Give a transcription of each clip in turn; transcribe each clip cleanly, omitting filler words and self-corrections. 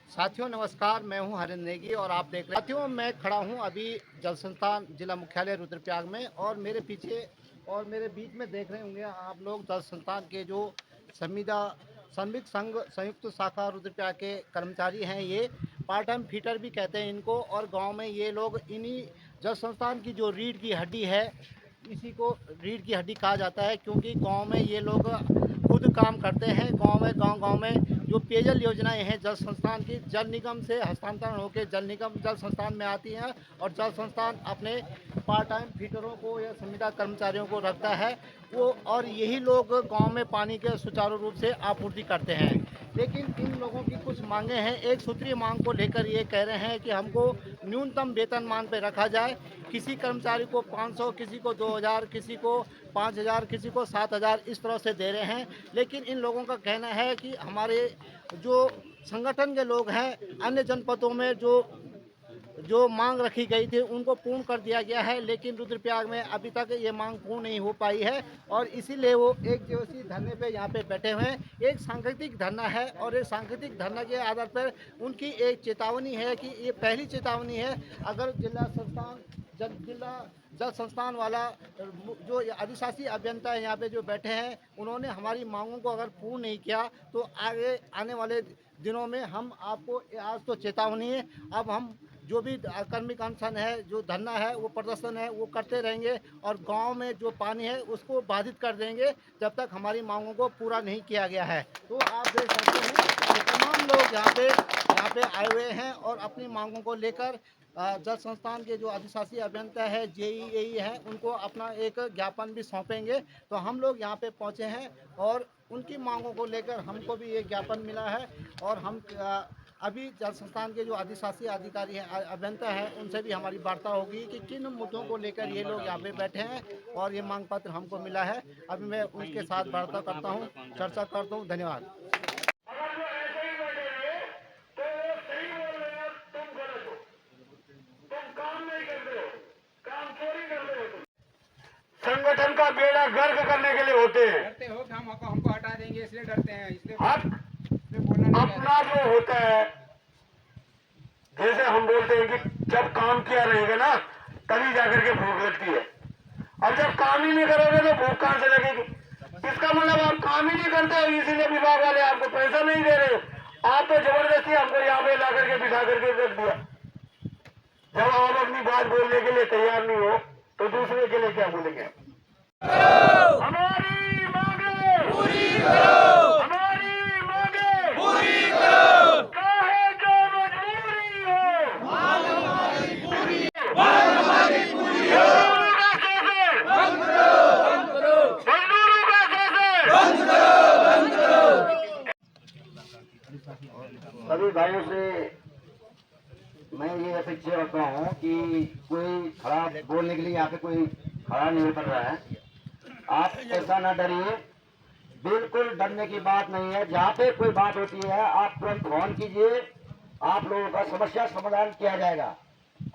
साथियों नमस्कार, मैं हूं हरिंद्र नेगी और आप देख रहे हैं। साथियों मैं खड़ा हूं अभी जल संस्थान जिला मुख्यालय रुद्रप्रयाग में और मेरे पीछे और मेरे बीच में देख रहे होंगे आप लोग जल संस्थान के जो संविदा श्रमिक संघ संयुक्त शाखा रुद्रप्रयाग के कर्मचारी हैं। ये पार्ट टाइम फीटर भी कहते हैं इनको। और गांव में ये लोग इन्हीं जल संस्थान की जो रीढ़ की हड्डी है, इसी को रीढ़ की हड्डी कहा जाता है, क्योंकि गांव में ये लोग खुद काम करते हैं। गांव में जो पेयजल योजनाएं हैं जल संस्थान की, जल निगम से हस्तांतरण होकर जल निगम जल संस्थान में आती हैं और जल संस्थान अपने पार्ट टाइम फीटरों को या संविदा कर्मचारियों को रखता है वो, और यही लोग गांव में पानी के सुचारू रूप से आपूर्ति करते हैं। लेकिन इन लोगों की कुछ मांगे हैं। एक सूत्रीय मांग को लेकर ये कह रहे हैं कि हमको न्यूनतम वेतनमान पर रखा जाए। किसी कर्मचारी को 500, किसी को 2000, किसी को 5000, किसी को 7000 इस तरह से दे रहे हैं। लेकिन इन लोगों का कहना है कि हमारे जो संगठन के लोग हैं, अन्य जनपदों में जो जो मांग रखी गई थी उनको पूर्ण कर दिया गया है, लेकिन रुद्रप्रयाग में अभी तक ये मांग पूर्ण नहीं हो पाई है और इसीलिए वो एक दिवसीय धरने पे यहाँ पे बैठे हुए हैं। एक सांकेतिक धरना है और एक सांकेतिक धरना के आधार पर उनकी एक चेतावनी है कि ये पहली चेतावनी है। अगर जिला जल संस्थान वाला जो अधिशासी अभियंता है यहाँ पे जो बैठे हैं, उन्होंने हमारी मांगों को अगर पूर्ण नहीं किया तो आगे आने वाले दिनों में हम आपको, आज तो चेतावनी है, अब हम जो भी कर्मिक अनशन है, जो धरना है, वो प्रदर्शन है, वो करते रहेंगे और गांव में जो पानी है उसको बाधित कर देंगे जब तक हमारी मांगों को पूरा नहीं किया गया है। तो आप देख सकते हैं कि तमाम लोग यहाँ पे आए हुए हैं और अपनी मांगों को लेकर जल संस्थान के जो अधिशासी अभियंता है, जेईई है, उनको अपना एक ज्ञापन भी सौंपेंगे। तो हम लोग यहाँ पे पहुँचे हैं और उनकी मांगों को लेकर हमको भी एक ज्ञापन मिला है और हम अभी जल संस्थान के जो अधिशासी अधिकारी हैं, अभियंता हैं, उनसे भी हमारी वार्ता होगी कि किन मुद्दों को लेकर ये लोग यहाँ पे बैठे हैं और ये मांग पत्र हमको मिला है। अभी मैं उनके साथ वार्ता करता हूँ, चर्चा करता हूँ। धन्यवाद। संगठन का बेड़ा गर्क करने के लिए होते हैं। डरते हो कि हमको हटा देंगे, इसलिए डरते हैं। इसलिए हक अपना जो होता है, जैसे हम बोलते हैं कि जब काम किया रहेगा ना तभी जाकर के भूख लगती है। अब जब काम ही नहीं करोगे तो भूख कहां से लगेगी? इसका मतलब आप काम ही नहीं करते हो, इसीलिए विभाग वाले आपको पैसा नहीं दे रहे हो। आप तो जबरदस्ती हमको यहाँ पे ला करके बिठा करके रख दिया। जब आप अपनी बात बोलने के लिए तैयार नहीं हो तो दूसरे के लिए क्या बोलेंगे? हमारी मांगे पूरी करो, हमारी मांगे पूरी करो, चाहे जो मजबूरी हो, मांग हमारी पूरी हो, मजदूरों का शोषण बंद करो, मजदूरों का शोषण बंद करो। सभी भाइयों से मैं ये अपेक्षा रखता हूँ कि कोई खड़ा बोलने के लिए यहाँ पे कोई खड़ा नहीं उतर रहा है। आप ऐसा ना डरिए, बिल्कुल डरने की बात नहीं है। जहाँ पे कोई बात होती है आप तुरंत फोन कीजिए, आप लोगों का समस्या समाधान किया जाएगा।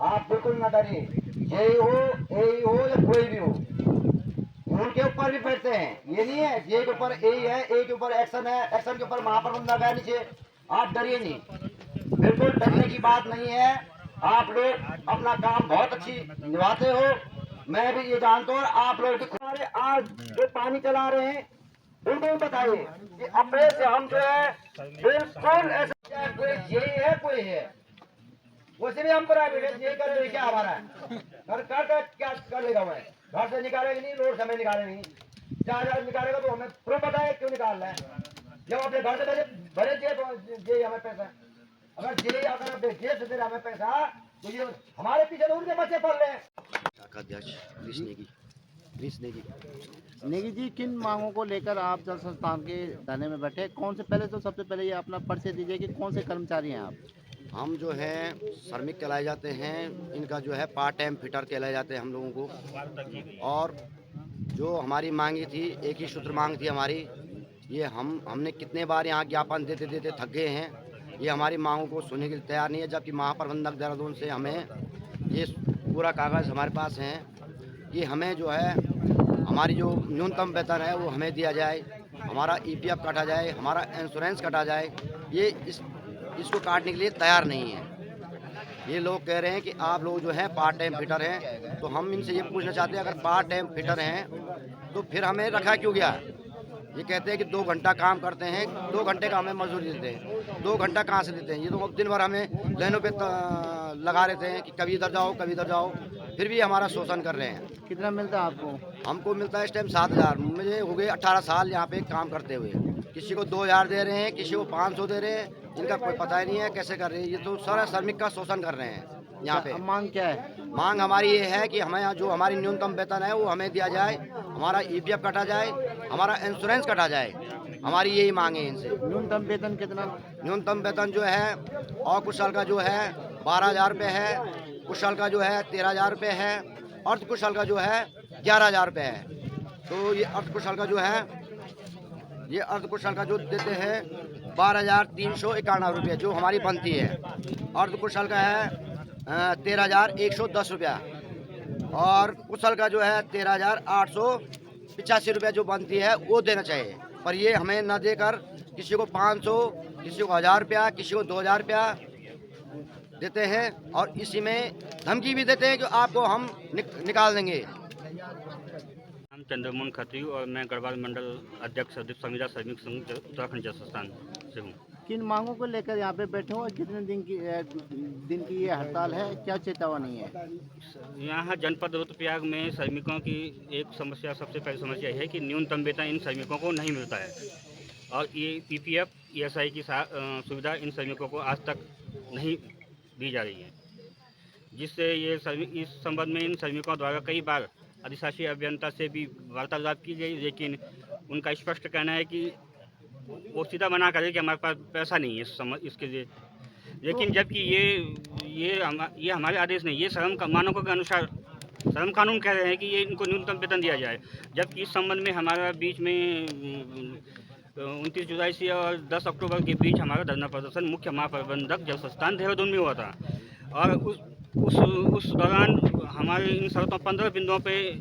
आप बिल्कुल ना डरिए, जेई हो, एई हो या कोई भी हो, उनके ऊपर भी बैठते हैं। ये नहीं है जे के ऊपर एई है, ए के ऊपर एक्शन है, एक्शन के ऊपर महाप्रबंधक लगा नीचे। आप डरिए नहीं, बिल्कुल डरने की बात नहीं है। आप लोग अपना काम बहुत अच्छी निभाते हो, मैं भी ये जानता हूँ। आप लोग भी आज जो पानी चला रहे हैं उनको भी बताइए कि अपने से हम जो है बिल्कुल ऐसा, कोई जे है कोई है, वैसे भी हम प्राइवेट है, जे करे क्या हमारा है, कर क्या कर लेगा? मैं घर से निकालेगा नहीं, रोड से निकालेगा नहीं, 4000 निकालेगा तो हमें प्रूफ बताए क्यों निकाल रहे हैं। जब अपने घर से भरे जे हमें पैसा, अगर जे अगर जेल से दे रहा हमें पैसा तो ये हमारे पीछे तो उनके बच्चे पढ़ रहे हैं। नेगी जी, किन मांगों को लेकर आप जल संस्थान के धरने में बैठे? कौन से, पहले तो सबसे पहले ये अपना परिचय दीजिए कि कौन से कर्मचारी हैं आप? हम जो है श्रमिक कहलाए जाते हैं, इनका जो है पार्ट टाइम फिटर कहलाए जाते हैं हम लोगों को। और जो हमारी मांगी थी, एक ही सूत्र मांग थी हमारी, ये हमने कितने बार यहाँ ज्ञापन देते देते थक गए हैं। ये हमारी मांगों को सुनने के लिए तैयार नहीं है, जबकि महाप्रबंधक देहरादून से हमें ये पूरा कागज़ हमारे पास हैं कि हमें जो है हमारी जो न्यूनतम वेतन है वो हमें दिया जाए, हमारा ईपीएफ काटा जाए, हमारा इंश्योरेंस काटा जाए। ये इस इसको काटने के लिए तैयार नहीं है। ये लोग कह रहे हैं कि आप लोग जो हैं पार्ट टाइम फिटर हैं, तो हम इनसे ये पूछना चाहते हैं अगर पार्ट टाइम फिटर हैं तो फिर हमें रखा क्यों गया। ये कहते हैं कि 2 घंटा काम करते हैं, 2 घंटे का हमें मजदूरी देते हैं। 2 घंटा कहाँ से देते हैं? ये तो दिन भर हमें लाइनों पे लगा रहते हैं कि कभी इधर जाओ कभी इधर जाओ, फिर भी हमारा शोषण कर रहे हैं। कितना मिलता है आपको? हमको मिलता है इस टाइम 7,000। मुझे हो गए 18 साल यहाँ पे काम करते हुए। किसी को 2,000 दे रहे हैं, किसी को 500 दे रहे हैं, इनका कोई पता ही नहीं है कैसे कर रहे हैं। ये तो सारा श्रमिक का शोषण कर रहे हैं यहाँ पे। अब मांग क्या है? मांग हमारी ये है कि हमें यहाँ जो हमारी न्यूनतम वेतन है वो हमें दिया जाए, हमारा EPF कटा जाए, हमारा इंश्योरेंस कटा जाए। हमारी यही मांग है इनसे। न्यूनतम वेतन कितना? न्यूनतम वेतन जो है और कुशल का जो है 12,000 रुपये है, कुशल का जो है 13,000 रुपये है, अर्ध कुशल का जो है 11,000 रुपये है। तो ये अर्ध कुशल का जो है, ये अर्ध कुशल का जो देते हैं 12,391 रुपये जो हमारी बनती है। अर्ध कुशल का है 13,110 रुपया और कुशल का जो है 13,885 रुपये जो बनती है वो देना चाहिए। पर ये हमें न देकर किसी को 500, किसी को 1,000 रुपया, किसी को 2,000 रुपया देते हैं और इसी में धमकी भी देते हैं कि आपको हम निकाल देंगे। हम चंद्रमोहन खत्री और मैं गढ़वाल मंडल अध्यक्ष संविदा श्रमिक संघ उत्तराखंड जल संस्थान से हूँ। किन मांगों को लेकर यहाँ पे बैठे हो और कितने दिन की ये हड़ताल है, क्या चेतावनी है? यहाँ जनपद रुद्रप्रयाग में श्रमिकों की एक समस्या, सबसे पहली समस्या यह है कि न्यूनतम वेतन इन श्रमिकों को नहीं मिलता है और ये PPF ESI की सुविधा इन श्रमिकों को आज तक नहीं दी जा रही है, जिससे ये इस संबंध में इन श्रमिकों द्वारा कई बार अधिशासी अभियंता से भी वार्तालाप की गई, लेकिन उनका स्पष्ट कहना है कि वो सीधा मना करे कि हमारे पास पैसा नहीं है इसके लिए। लेकिन जबकि ये हमारे आदेश नहीं, ये श्रम मानकों के अनुसार श्रम कानून कह रहे हैं कि ये इनको न्यूनतम वेतन दिया जाए। जबकि इस संबंध में हमारा बीच में 29 जुलाई से और 10 अक्टूबर के बीच हमारा धरना प्रदर्शन मुख्य महाप्रबंधक जल संस्थान देहरादून में हुआ था और उस दौरान हमारे इन शर्तों 15 बिंदुओं पे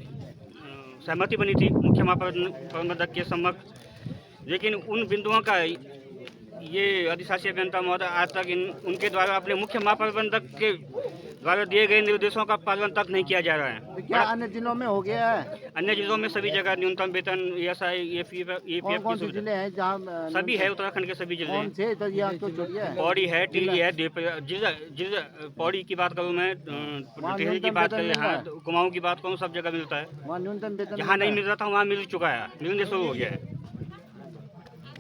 सहमति बनी थी मुख्य महाप्रबंधक के समक्ष। लेकिन उन बिंदुओं का ये अधिशासी अभियंता महोदय आज तक उनके द्वारा अपने मुख्य महाप्रबंधक के द्वारा दिए गए निर्देशों का पालन तक नहीं किया जा रहा है। तो क्या अन्य जिलों में हो गया है? अन्य जिलों में सभी जगह न्यूनतम वेतन ESI EPF कौन से जिले हैं जहाँ सभी है? उत्तराखंड के सभी जिले हैं। पौड़ी है, टिहरी है, पौड़ी की बात करूँ मैं, टिहरी की बात करें, हाँ, कुमाऊं की बात करूँ, सब जगह मिलता है। वहाँ न्यूनतम वेतन जहाँ नहीं मिल रहा था वहाँ मिल चुका है, मिलने शुरू हो गया है। तो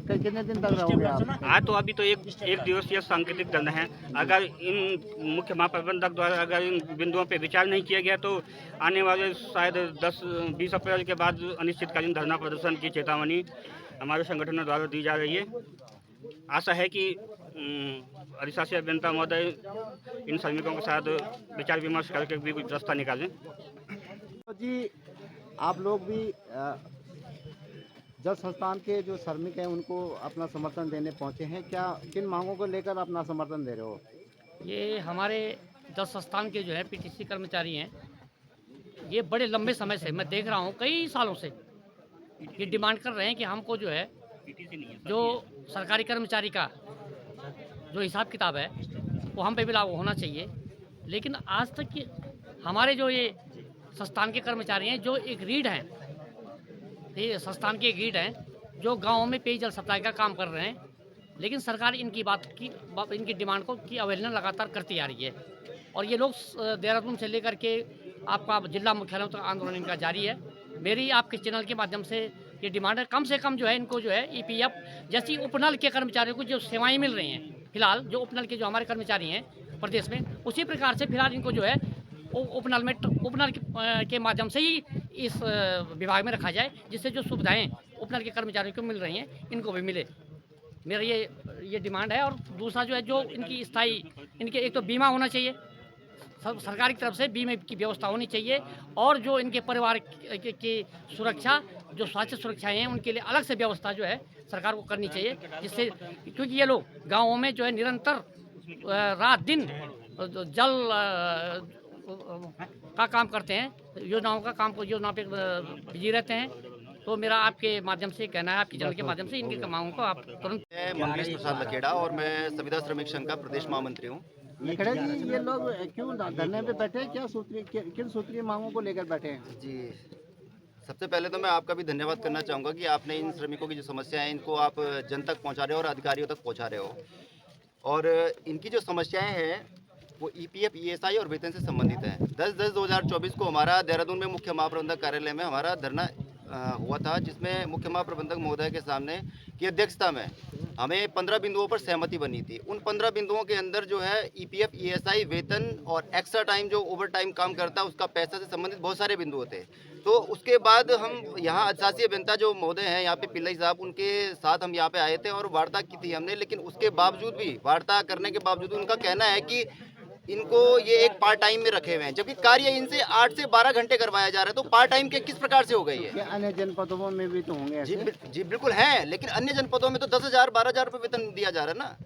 कितने दिन तक रहोगे आप? आज तो अभी तो एक दिवसीय सांकेतिक धरना है। अगर इन मुख्य महाप्रबंधक द्वारा अगर इन बिंदुओं पे विचार नहीं किया गया तो आने वाले शायद 10-20 अप्रैल के बाद अनिश्चितकालीन धरना प्रदर्शन की चेतावनी हमारे संगठन द्वारा दी जा रही है। आशा है कि अधिशासी अभियंता महोदय इन श्रमिकों के साथ विचार विमर्श करके भी कुछ रास्ता निकालें। जी, आप लोग भी जल संस्थान के जो श्रमिक हैं उनको अपना समर्थन देने पहुंचे हैं, क्या किन मांगों को लेकर अपना समर्थन दे रहे हो? ये हमारे जल संस्थान के जो है PTC कर्मचारी हैं, ये बड़े लंबे समय से मैं देख रहा हूँ, कई सालों से ये डिमांड कर रहे हैं कि हमको जो है जो सरकारी कर्मचारी का जो हिसाब किताब है वो हम पे भी लागू होना चाहिए। लेकिन आज तक कि हमारे जो ये संस्थान के कर्मचारी हैं जो एक रीढ़ हैं, ये संस्थान के रीढ़ हैं जो गाँव में पेयजल सप्लाई का काम कर रहे हैं, लेकिन सरकार इनकी डिमांड को की अवहेलना लगातार करती आ रही है। और ये लोग देहरादून से लेकर के आपका जिला मुख्यालयों तक आंदोलन इनका जारी है। मेरी आपके चैनल के माध्यम से ये डिमांड है, कम से कम जो है इनको जो है EPF जैसी उपनल के कर्मचारियों को जो सेवाएं मिल रही हैं, फिलहाल जो उपनल के जो हमारे कर्मचारी हैं प्रदेश में, उसी प्रकार से फिलहाल इनको जो है उपनल के माध्यम से ही इस विभाग में रखा जाए, जिससे जो सुविधाएं उपनल के कर्मचारियों को मिल रही हैं इनको भी मिले। मेरा ये डिमांड है। और दूसरा जो है जो इनकी स्थायी इनके एक तो बीमा होना चाहिए, सरकार की तरफ से बीमे की व्यवस्था होनी चाहिए, और जो इनके परिवार की सुरक्षा जो स्वास्थ्य सुरक्षाएं हैं उनके लिए अलग से व्यवस्था जो है सरकार को करनी चाहिए, जिससे क्योंकि ये लोग गाँवों में जो है निरंतर रात दिन जल का काम करते हैं, योजनाओं पे बिजी रहते हैं। तो मेरा आपके माध्यम से कहना है, आपके चैनल के माध्यम से इनकी मांगों को आप तुरंत। मैं मंगेश प्रसाद लखेड़ा और मैं संविदा श्रमिक संघ का प्रदेश महामंत्री हूँ। लखेड़ा जी, ये लोग क्यों धरने पे बैठे हैं? क्या सूत्रीय किन सूत्रीय मांगों को लेकर बैठे हैं? जी, सबसे पहले तो मैं आपका भी धन्यवाद करना चाहूँगा कि आपने इन श्रमिकों की जो समस्या है इनको आप जन तक पहुँचा रहे हो और अधिकारियों तक पहुँचा रहे हो। और इनकी जो समस्याएं हैं वो ईपीएफ, ईएसआई और वेतन से संबंधित है। 10/10/2024 को हमारा देहरादून में मुख्य महाप्रबंधक कार्यालय में हमारा धरना हुआ था, जिसमें मुख्य महाप्रबंधक महोदय के सामने की अध्यक्षता में हमें 15 बिंदुओं पर सहमति बनी थी। उन 15 बिंदुओं के अंदर जो है ईपीएफ, ईएसआई, वेतन और एक्स्ट्रा टाइम जो ओवर टाइम काम करता है उसका पैसा से संबंधित बहुत सारे बिंदु थे। तो उसके बाद हम यहाँ अधिशासी अभियंता जो महोदय हैं यहाँ पे पिल्लई साहब, उनके साथ हम यहाँ पे आए थे और वार्ता की थी हमने। लेकिन उसके बावजूद भी, वार्ता करने के बावजूद उनका कहना है कि इनको ये एक पार्ट टाइम में रखे हुए हैं, जबकि कार्य इनसे 8 से 12 घंटे करवाया जा रहा है। तो पार्ट टाइम के किस प्रकार से हो गई है? क्या अन्य जनपदों में भी तो होंगे जी ऐसे? जी बिल्कुल हैं, लेकिन अन्य जनपदों में तो 10,000 12,000 रुपये वेतन दिया जा रहा है ना।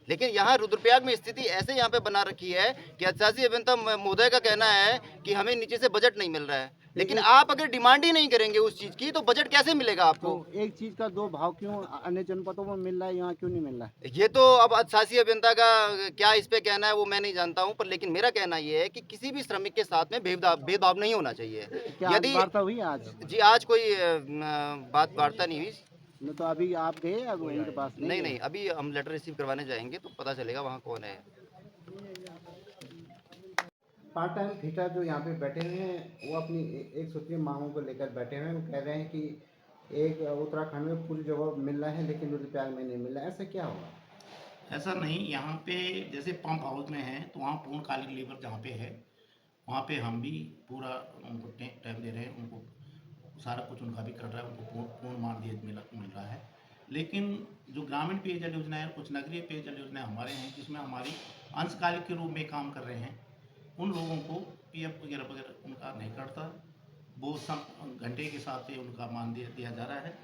लेकिन यहाँ रुद्रप्रयाग में स्थिति ऐसे यहाँ पे बना रखी है कि अधिशासी अभियंता महोदय का कहना है कि हमें नीचे से बजट नहीं मिल रहा है। लेकिन आप अगर डिमांड ही नहीं करेंगे उस चीज़ की तो बजट कैसे मिलेगा आपको? तो एक चीज का दो भाव क्यों अन्य जनपदों में मिल रहा है, यहाँ क्यों नहीं मिल रहा है? ये तो अब अधिशासी अभियंता का क्या इस पे कहना है वो मैं नहीं जानता हूँ, पर लेकिन मेरा कहना ये है कि किसी भी श्रमिक के साथ में भेदभाव नहीं होना चाहिए। क्या आज यदि वार्ता हुई आज? जी आज कोई बात वार्ता नहीं हुई। नहीं तो अभी आप गए अब इनके पास? नहीं नहीं, अभी हम लेटर रिसीव करवाने जाएंगे तो पता चलेगा वहाँ कौन है। पार्ट टाइम फिटर जो यहाँ पे बैठे हुए हैं वो अपनी एक सूत्रीय मांगों को लेकर बैठे हुए हैं। वो कह रहे हैं कि एक उत्तराखंड में पूरी जगह मिल रहा है लेकिन रुद्रप्रयाग में नहीं मिल रहा है। ऐसा क्या होगा? ऐसा नहीं, यहाँ पे जैसे पंप हाउस में है तो वहाँ पूर्णकालिक लेबर जहाँ पे है वहाँ पे हम भी पूरा उनको टाइम दे रहे हैं, उनको सारा कुछ उनका भी कर रहा है, उनको पूर्ण मानदेय मिल रहा है। लेकिन जो ग्रामीण पेयजल योजना है, कुछ नगरीय पेयजल योजना हमारे हैं जिसमें हमारी अंशकालिक के रूप में काम कर रहे हैं, उन लोगों को पीएफ वगैरह वगैरह उनका नहीं कटता। वो सब घंटे के हिसाब से उनका मानदेय दिया जा रहा है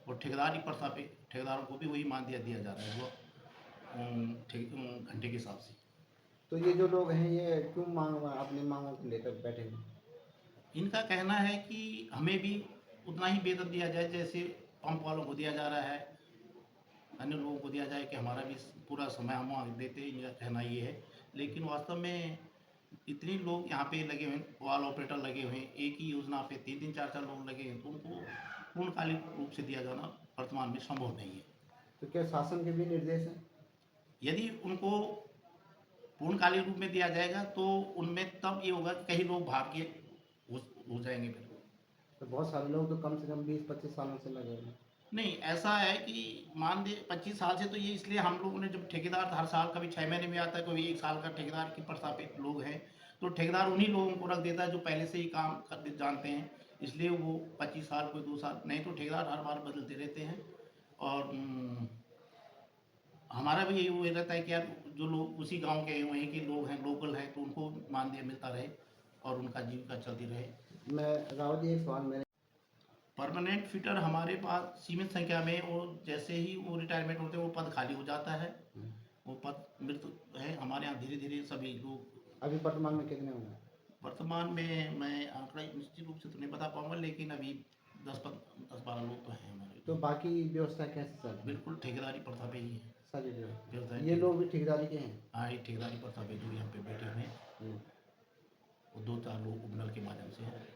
और ठेकेदारी प्रथा पे ठेकेदारों को भी वही मानदेय दिया जा रहा है, वो घंटे के हिसाब से। तो ये जो लोग हैं ये क्यों अपनी मांगों को लेकर बैठे हैं? इनका कहना है कि हमें भी उतना ही वेतन दिया जाए जैसे पंप वालों को दिया जा रहा है, अन्य लोगों को दिया जाए कि हमारा भी पूरा समय हम वहाँ देते हैं। इनका कहना ये है, लेकिन वास्तव में इतने लोग यहाँ पे लगे हुए हैं, वाल ऑपरेटर लगे हुए हैं, एक ही योजना पे 3-3 4-4 लोग लगे हैं, तो उनको पूर्णकालिक रूप से दिया जाना वर्तमान में संभव नहीं है। तो क्या शासन के भी निर्देश हैं? यदि उनको पूर्णकालिक रूप में दिया जाएगा तो उनमें तब ये होगा कि कई लोग भाग के हो जाएंगे। फिर तो बहुत सारे लोग तो कम से कम 20-25 सालों से लगे हुए हैं। नहीं, ऐसा है कि मान दे 25 साल से, तो ये इसलिए हम लोगों ने जब ठेकेदार हर साल कभी 6 महीने में आता है, कभी 1 साल का ठेकेदार की प्रस्थापित लोग हैं, तो ठेकेदार उन्हीं लोगों को रख देता है जो पहले से ही काम कर जानते हैं, इसलिए वो 25 साल कोई 2 साल, नहीं तो ठेकेदार हर बार बदलते रहते हैं। और हमारा भी यही रहता है कि यार जो लोग उसी गाँव के वहीं के लोग हैं, लोकल हैं, तो उनको मानदेय मिलता रहे और उनका जीविका चलती रहे। मैं राव जी, एक सवाल मेरे परमानेंट फिटर हमारे पास सीमित संख्या में, और जैसे ही वो रिटायरमेंट होते हैं वो पद खाली हो जाता है, वो पद मृत है। हमारे यहाँ धीरे धीरे सभी लोग। अभी वर्तमान में कितने होंगे? वर्तमान में मैं आंकड़ा निश्चित रूप से तो नहीं बता पाऊंगा, लेकिन अभी 10-12 लोग तो हैं हमारे। तो बाकी व्यवस्था कैसे चल रही है? बिल्कुल ठेकेदारी प्रथा पे ही है सारी व्यवस्था। ये लोग भी ठेकेदारी के हैं? हाँ, ये ठेकेदारी प्रथा पे जो यहाँ पे बैठे हुए हैं, वो 2-4 लोग उपनल के माध्यम से हैं।